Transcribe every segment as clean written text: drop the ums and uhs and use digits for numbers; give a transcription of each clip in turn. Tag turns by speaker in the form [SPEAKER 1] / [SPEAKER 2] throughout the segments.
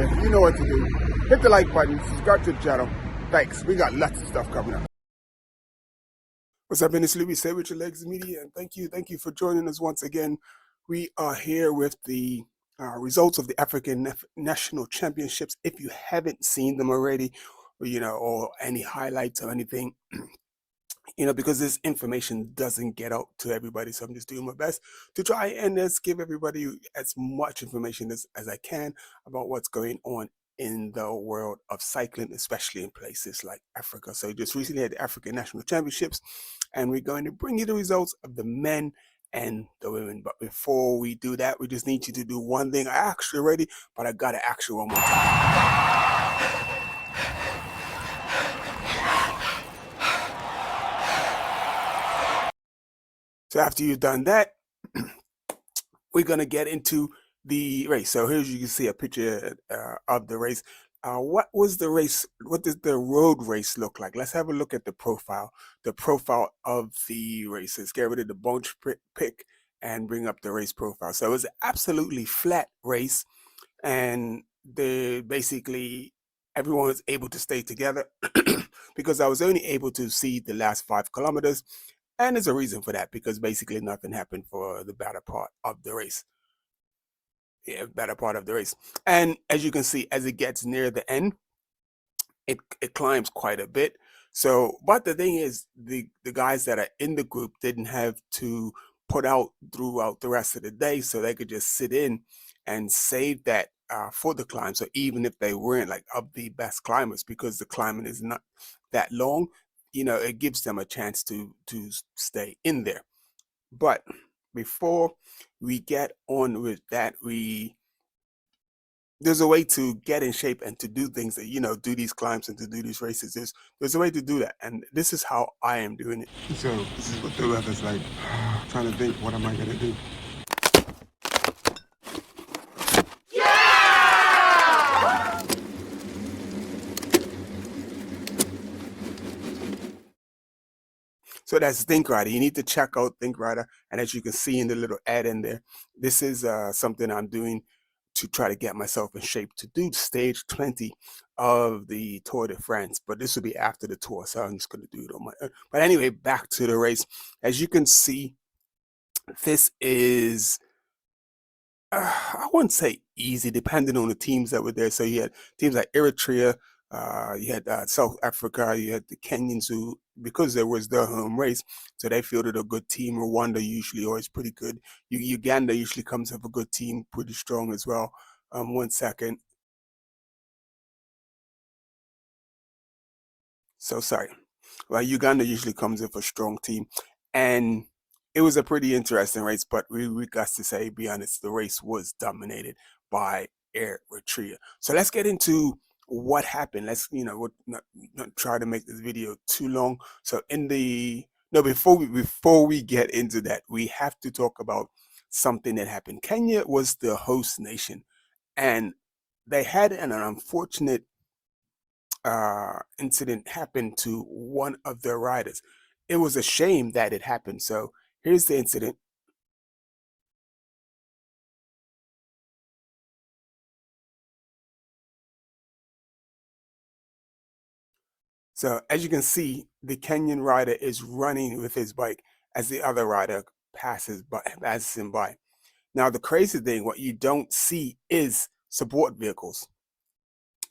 [SPEAKER 1] here. You know what to do. Hit the like button, subscribe to the channel. Thanks. We got lots of stuff coming up. What's up, it's Louis, Say With Your Legs Media, and thank you for joining us once again. We are here with the results of the African National Championships. If you haven't seen them already, or any highlights or anything, because this information doesn't get out to everybody. So I'm just doing my best to try and just give everybody as much information as I can about what's going on in the world of cycling, especially in places like Africa. So just recently had the African National Championships, and we're going to bring you the results of the men and the women. But before we do that, we just need you to do one thing. I asked you already, but I gotta ask you one more time. So after you've done that, we're gonna get into the race. So here you can see a picture of the race. What was the race? What did the road race look like? Let's have a look at the profile of the races. Get rid of the bunch pick and bring up the race profile. So it was an absolutely flat race, and basically everyone was able to stay together because I was only able to see the last 5 kilometers. And there's a reason for that, because basically nothing happened for the better part of the race. And as you can see, as it gets near the end, it climbs quite a bit. So, but the thing is, the guys that are in the group didn't have to put out throughout the rest of the day, so they could just sit in and save that for the climb. So even if they weren't like of the best climbers, because the climbing is not that long, it gives them a chance to stay in there. But before we get on with that, there's a way to get in shape and to do things that, do these climbs and to do these races. There's a way to do that, and this is how I am doing it. So this is what the weather's like. Trying to think, what am I gonna do? So that's Think Rider. You need to check out Think Rider. And as you can see in the little ad in there, this is something I'm doing to try to get myself in shape to do stage 20 of the Tour de France. But this will be after the tour, so I'm just going to do it on my own. But anyway, back to the race. As you can see, this is, I wouldn't say easy, depending on the teams that were there. So you had teams like Eritrea, you had South Africa, you had the Kenyans, who, because there was their home race, so they fielded a good team. Rwanda usually always pretty good. Uganda usually comes with a good team, pretty strong as well. 1 second. So sorry. Well, Uganda usually comes with a strong team, and it was a pretty interesting race. But we got to say, be honest, the race was dominated by Eritrea. So let's get into what happened. Let's not try to make this video too long. So before we get into that, we have to talk about something that happened. Kenya was the host nation, and they had an unfortunate incident happened to one of their riders. It was a shame that it happened. So here's the incident. So as you can see, the Kenyan rider is running with his bike as the other rider passes him by. Now, the crazy thing, what you don't see is support vehicles.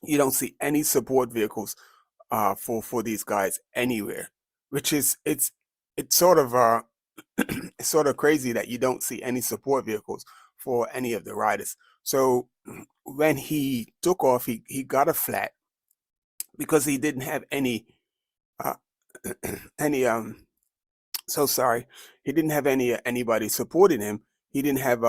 [SPEAKER 1] You don't see any support vehicles for these guys anywhere, which is it's sort of it's sort of crazy that you don't see any support vehicles for any of the riders. So when he took off, he got a flat because he didn't have any uh, any so sorry, he didn't have anybody supporting him. He didn't have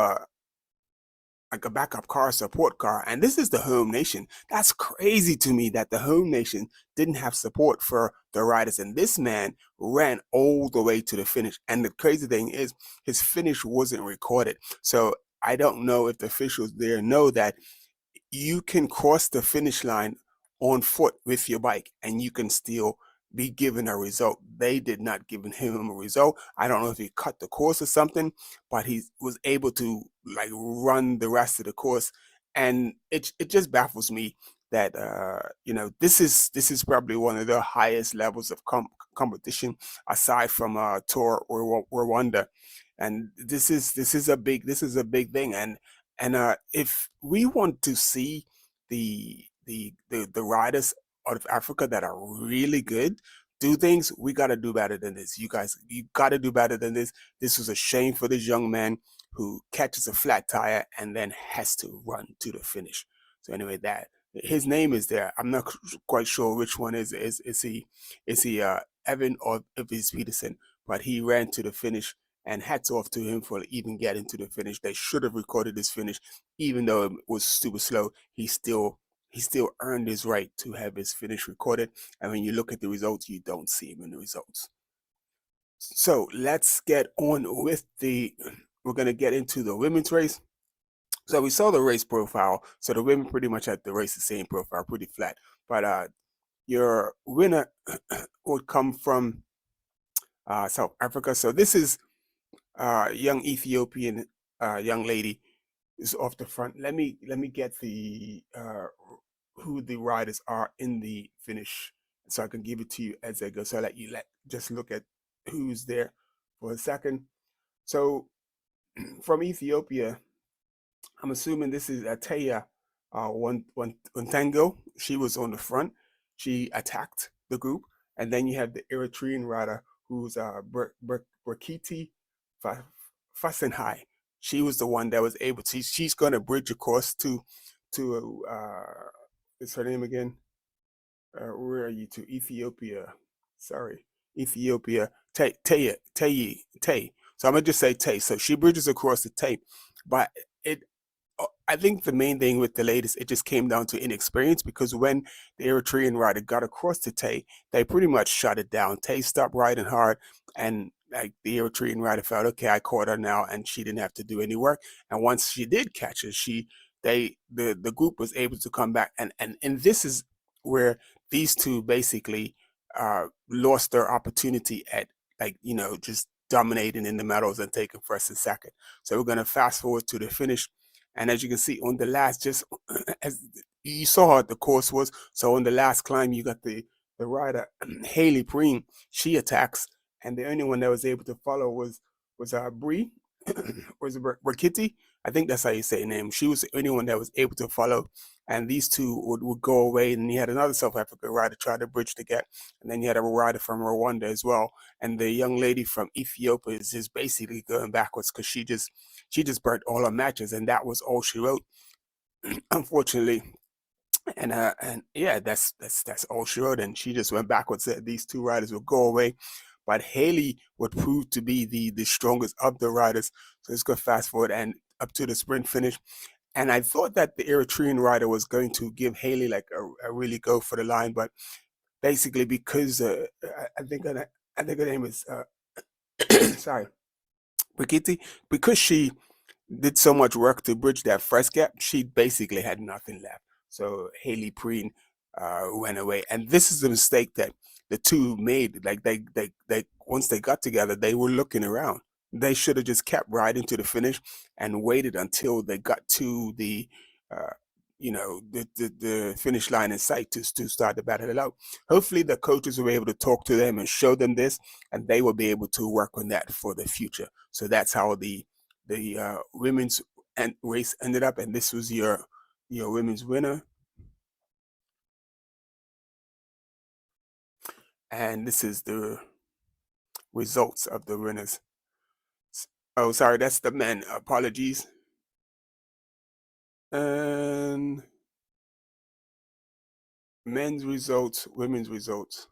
[SPEAKER 1] like a backup car, support car, and this is the home nation. That's crazy to me that the home nation didn't have support for the riders, and this man ran all the way to the finish. And the crazy thing is, his finish wasn't recorded. So I don't know if the officials there know that you can cross the finish line on foot with your bike and you can still be given a result. They did not give him a result. I don't know if he cut the course or something, but he was able to like run the rest of the course and it just baffles me that this is probably one of the highest levels of competition aside from Tour or Rwanda, and this is a big thing, and if we want to see the riders out of Africa that are really good do things, we got to do better than this. You guys, you got to do better than this. This was a shame for this young man who catches a flat tire and then has to run to the finish. So anyway, that his name is there. I'm not quite sure which one is he Evan or if it's Peterson, but he ran to the finish, and hats off to him for even getting to the finish. They should have recorded his finish, even though it was super slow. He still earned his right to have his finish recorded. And when you look at the results, you don't see him in the results. So let's get on with we're going to get into the women's race. So we saw the race profile. So the women pretty much had the race the same profile, pretty flat. But your winner would come from South Africa. So this is young Ethiopian young lady is off the front. Let me get the who the riders are in the finish, so I can give it to you as I go. So I let you just look at who's there for a second. So from Ethiopia, I'm assuming this is Ataya one Tango. She was on the front. She attacked the group, and then you have the Eritrean rider who's Brekiti Fasenhai. She was the one that was able to. She's going to bridge across to is her name again? Where are you to? Ethiopia. Sorry, Ethiopia. Tay. So I'm gonna just say Tay. So she bridges across the Tay, but it I think the main thing with the ladies, it just came down to inexperience because when the Eritrean rider got across to Tay, they pretty much shut it down. Tay stopped riding hard, and like the Eritrean rider felt, okay, I caught her now, and she didn't have to do any work. And once she did catch her, the group was able to come back, and this is where these two basically lost their opportunity at just dominating in the medals and taking first and second. So we're gonna fast forward to the finish. And as you can see on the last, just as you saw how the course was, so on the last climb, you got the rider Haley Preen. She attacks, and the only one that was able to follow was Bree, was it Rakiti? I think that's how you say her name. She was the only one that was able to follow, and these two would go away. And you had another South African rider try to bridge the gap, and then you had a rider from Rwanda as well. And the young lady from Ethiopia is just basically going backwards because she just burnt all her matches, and that was all she wrote, unfortunately. And yeah, that's all she wrote, and she just went backwards. Said these two riders would go away, but Haley would prove to be the strongest of the riders. So let's go fast forward and up to the sprint finish. And I thought that the Eritrean rider was going to give Haley like a really go for the line, but basically because I think her name is sorry, Brigitte, because she did so much work to bridge that first gap, she basically had nothing left. So Haley Preen went away, and this is the mistake that the two made. Like they once they got together, they were looking around. They should have just kept riding to the finish and waited until they got to uh, the finish line in sight to start to battle it out. Hopefully, the coaches were able to talk to them and show them this, and they will be able to work on that for the future. So that's how the women's race ended up, and this was your women's winner, and this is the results of the winners. Oh, sorry, that's the men. Apologies. And men's results, women's results.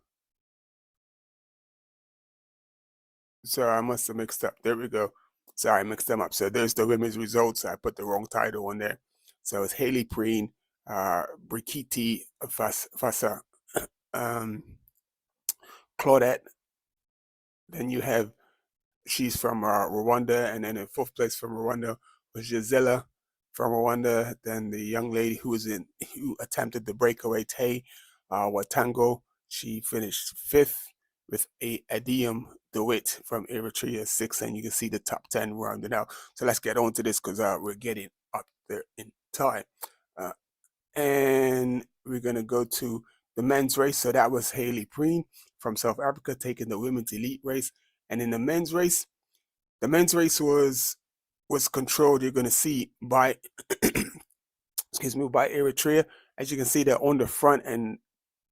[SPEAKER 1] Sorry, I must have mixed up. There we go. Sorry, I mixed them up. So there's the women's results. I put the wrong title on there. So it's Haley Preen, Brikiti Fasa, um, Claudette. Then you have she's from Rwanda, and then in fourth place from Rwanda was Gisela from Rwanda. Then the young lady who attempted the breakaway, Tay Watango, she finished fifth with a Adium DeWitt from Eritrea, sixth, and you can see the top 10 rounded out. So let's get on to this because we're getting up there in time. Uh, and we're going to go to the men's race. So that was Haley Preen from South Africa taking the women's elite race. And in the men's race was controlled. You're going to see by excuse me, by Eritrea. As you can see, they're on the front, and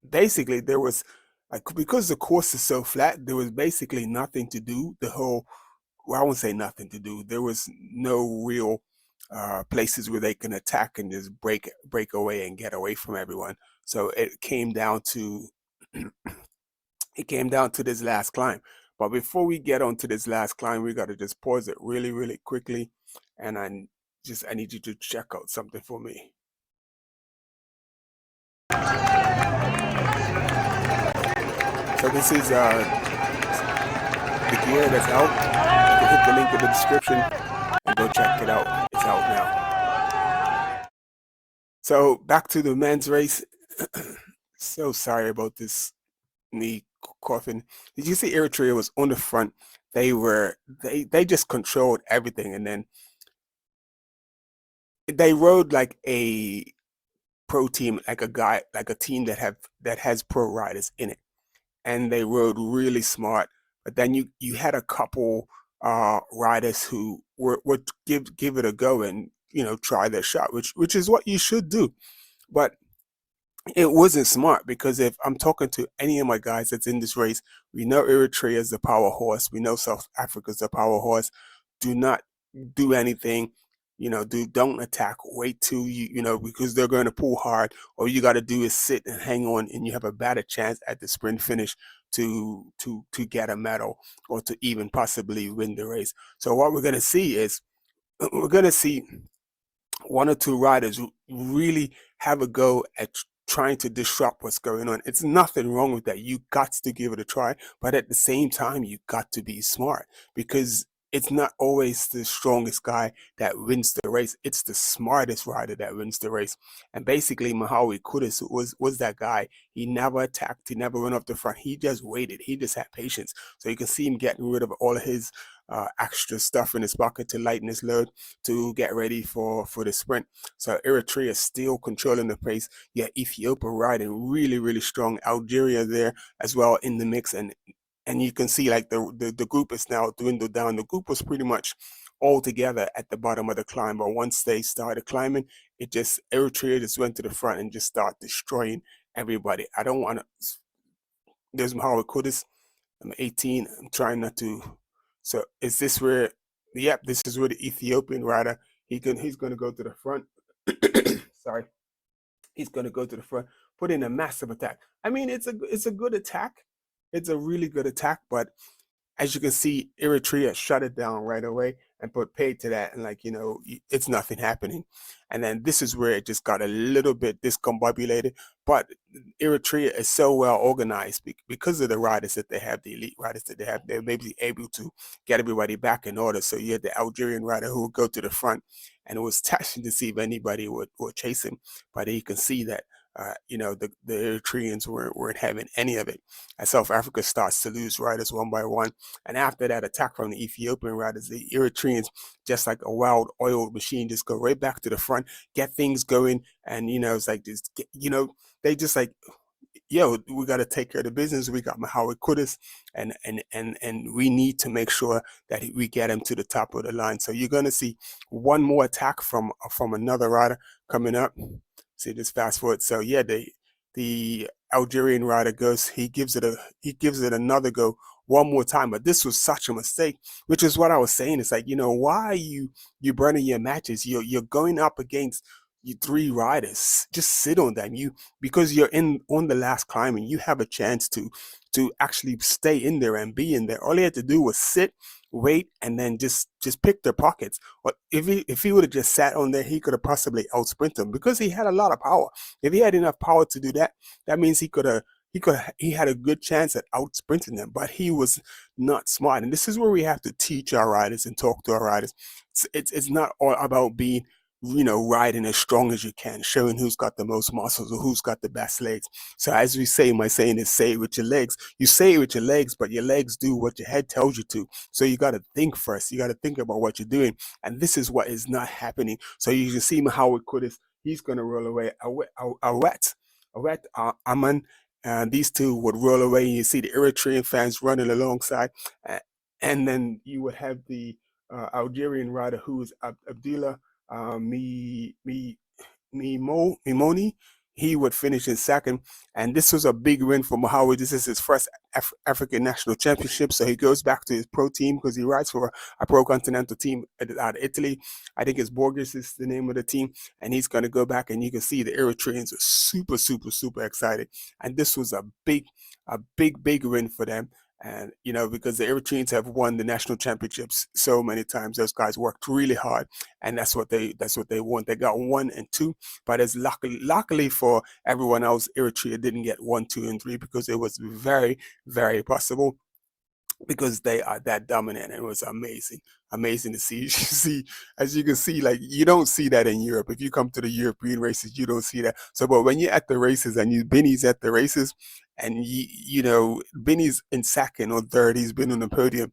[SPEAKER 1] basically there was like, because the course is so flat, there was basically nothing to do. The whole, well, I won't say nothing to do. There was no real places where they can attack and just break away and get away from everyone. So it came down to it came down to this last climb. But before we get on to this last climb, we got to just pause it really, really quickly. And I need you to check out something for me. So this is the gear that's out. You can hit the link in the description and go check it out. It's out now. So back to the men's race. So sorry about this knee coughing. Did you see Eritrea was on the front? They just controlled everything, and then they rode like a pro team, like a team that has pro riders in it, and they rode really smart. But then you had a couple riders who would give it a go and try their shot, which is what you should do. But it wasn't smart, because if I'm talking to any of my guys that's in this race, we know Eritrea is the power horse. We know South Africa's the power horse. Do not do anything. Don't attack. Wait till because they're going to pull hard. All you got to do is sit and hang on, and you have a better chance at the sprint finish to get a medal, or to even possibly win the race. So what we're going to see is we're going to see one or two riders who really have a go at trying to disrupt what's going on. It's nothing wrong with that. You got to give it a try, but at the same time, you got to be smart, because it's not always the strongest guy that wins the race. It's the smartest rider that wins the race. And basically, Mahawi Kudus was that guy. He never attacked. He never went off the front. He just waited. He just had patience. So you can see him getting rid of all of his extra stuff in his pocket to lighten his load to get ready for the sprint. So Eritrea is still controlling the pace. Yeah, Ethiopia riding really, really strong. Algeria there as well in the mix, and you can see like the group is now dwindled down. The group was pretty much all together at the bottom of the climb, but once they started climbing, Eritrea just went to the front and just started destroying everybody. I don't want to. There's Mahawa Kudus. I'm 18. I'm trying not to. So is this where? Yep, this is where the Ethiopian rider. He's going to go to the front. Sorry, he's going to go to the front, put in a massive attack. I mean, it's a good attack. It's a really good attack, but as you can see, Eritrea shut it down right away and put paid to that, and it's nothing happening. And then this is where it just got a little bit discombobulated. But Eritrea is so well organized because of the riders that they have, the elite riders that they have. They're maybe able to get everybody back in order. So you had the Algerian rider who would go to the front, and it was touching to see if anybody would chase him. But you can see that the Eritreans weren't having any of it. As South Africa starts to lose riders one by one, and after that attack from the Ethiopian riders, the Eritreans, just like a wild oiled machine, just go right back to the front, get things going, and it's like this. They just like, yo, we got to take care of the business. We got Mahawa Kudus, and we need to make sure that we get him to the top of the line. So you're gonna see one more attack from another rider coming up. See, just fast forward. So yeah, the Algerian rider goes. He gives it another go one more time. But this was such a mistake, which is what I was saying. It's like, why are you burning your matches? You're going up against you three riders. Just sit on them. Because you're in on the last climb and you have a chance to actually stay in there and be in there. All he had to do was sit, wait, and then just pick their pockets. But if he would have just sat on there, he could have possibly outsprinted them, because he had a lot of power. If he had enough power to do that, that means he had a good chance at out sprinting them, but he was not smart. And this is where we have to teach our riders and talk to our riders. It's not all about being riding as strong as you can, showing who's got the most muscles or who's got the best legs. So as we say, my saying is, say it with your legs. You say it with your legs, but your legs do what your head tells you to. So you got to think first. You got to think about what you're doing. And this is what is not happening. So you can see how it could have, he's going to roll away Awet Aman. These two would roll away, and you see the Eritrean fans running alongside. And then you would have the Algerian rider who's Abdullah Mimoni. He would finish in second, and this was a big win for Mohamed. This is his first African national championship, so he goes back to his pro team because he rides for a pro continental team out of Italy. I think it's Borges is the name of the team, and he's going to go back, and you can see the Eritreans are super excited, and this was a big win for them. And because the Eritreans have won the national championships so many times, those guys worked really hard, and that's what they want. They got 1 and 2, but as luckily for everyone else, Eritrea didn't get 1, 2, and 3 because it was very possible, because they are that dominant. And it was amazing to see. As you can see, like, you don't see that in Europe. If you come to the European races, you don't see that. So but when you're at the races and Benny's at the races, and Benny's in second or third, he's been on the podium,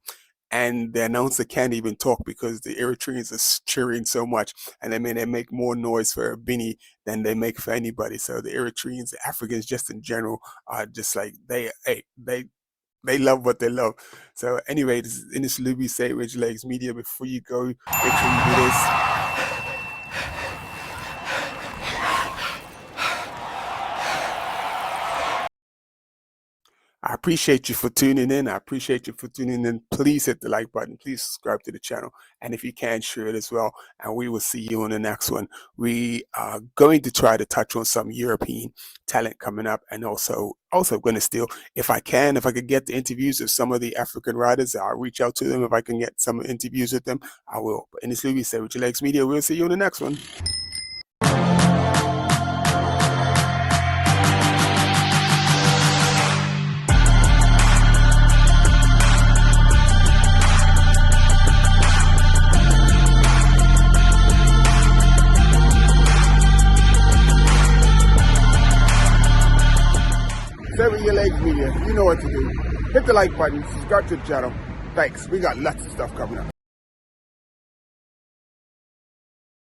[SPEAKER 1] and the announcer can't even talk because the Eritreans are cheering so much, and they make more noise for Benny than they make for anybody. So the Eritreans, the Africans just in general, are just like they love what they love. So anyway, this is Ines Luby, Say Rich Legs Media. Before you go, make sure you do this. I appreciate you for tuning in. Please hit the like button. Please subscribe to the channel. And if you can, share it as well. And we will see you on the next one. We are going to try to touch on some European talent coming up. And also going to still, if I could get the interviews of some of the African riders, I'll reach out to them. If I can get some interviews with them, I will. But in this movie, Say With Your Legs Media, we'll see you on the next one. Say With Your Legs Media. You know what to do. Hit the like button, subscribe to the channel. Thanks. We got lots of stuff coming up.